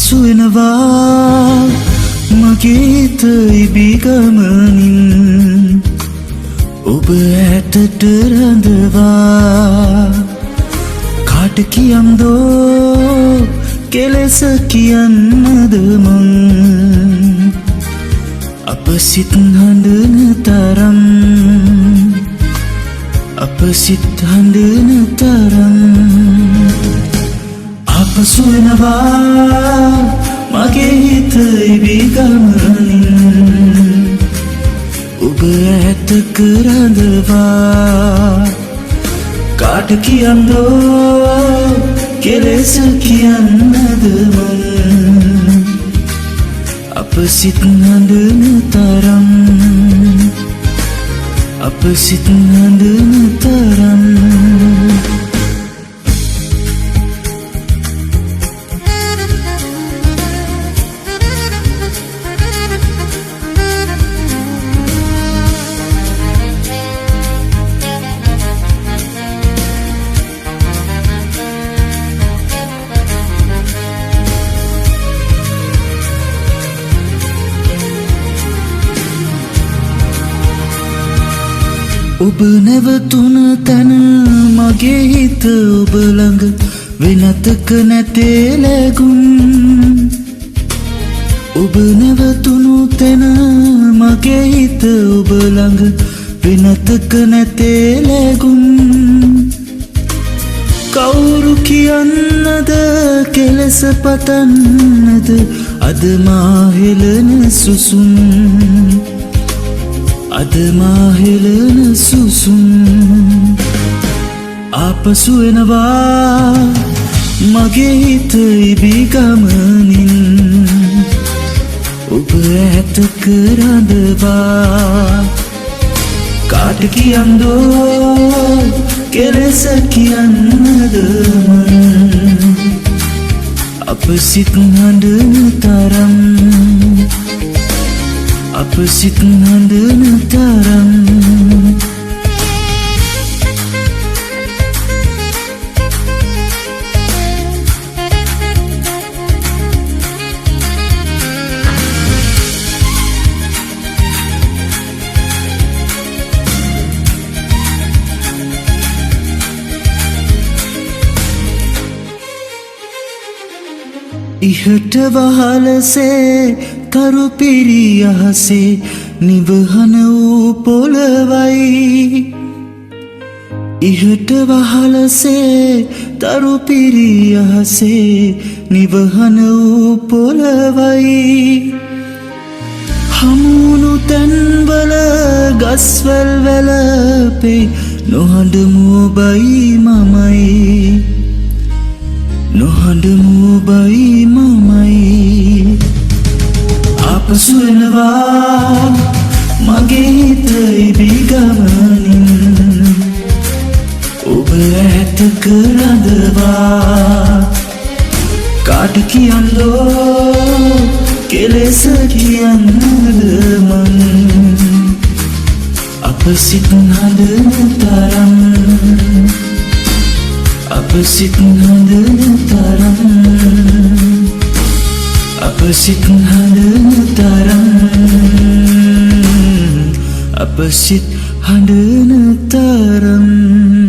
අපසු වෙනවා මගේ හිත ඉබී ගමනින් ඔබ ඇතට රඳවා කාට කියම්දෝ කෙලෙස කියන්නද මං අප සිත් හඬන තරම් අප සිත් හඬන තරම් අපසු වෙනවා මගේ හිත ඉබී ගමනින් ඔබ ඇතක රඳවා කාට කියම්දෝ කෙලෙස කියන්නද මං අප සිත් හඬන තරම් අප සිත් හඬන තරම් ඔබ නැවතුන තැන මගේ හිත ඔබ ළඟ වෙනතක නැතේ ලැබුම් ඔබ නැවතුණු තැන මගේ හිත ඔබ ළඟ වෙනතක නැතේ ලැබුම් කවුරු කියන්නද කෙලෙස පතන්නද අද මා හෙළන සුසුම් අද මා හෙළන සුසුම් අපසු වෙනවා මගේ හිත ඉබී ගමනින් ඔබ ඇතක රඳවා කාට කියම්දෝ කෙලෙස කියන්නද මං අප සිත් හඬන තරම් අප සිත් හඬන තරම් ඉහට වහලසේ තරු පිරී අහසේ නිවහන වූ පොළවයි ඉහට වහලසේ තරු පිරී අහසේ නිවහන වූ පොළවයි හමුණු තැන්වල ගස්වැල් වැළපේ නොහඬ මුවබයි මමයි නොහඬ මුවබයි මමයි අපසු වෙනවා මගේ හිත ඉබී ගමනින් ඔබ ඇතක රඳවා කාට කියම්දෝ කෙලෙස කියන්නද මං අප සිත් හඬන තරම් අප සිත් හඬන තරම් අප සිත් හඬන තරම් අප සිත් හඬන තරම්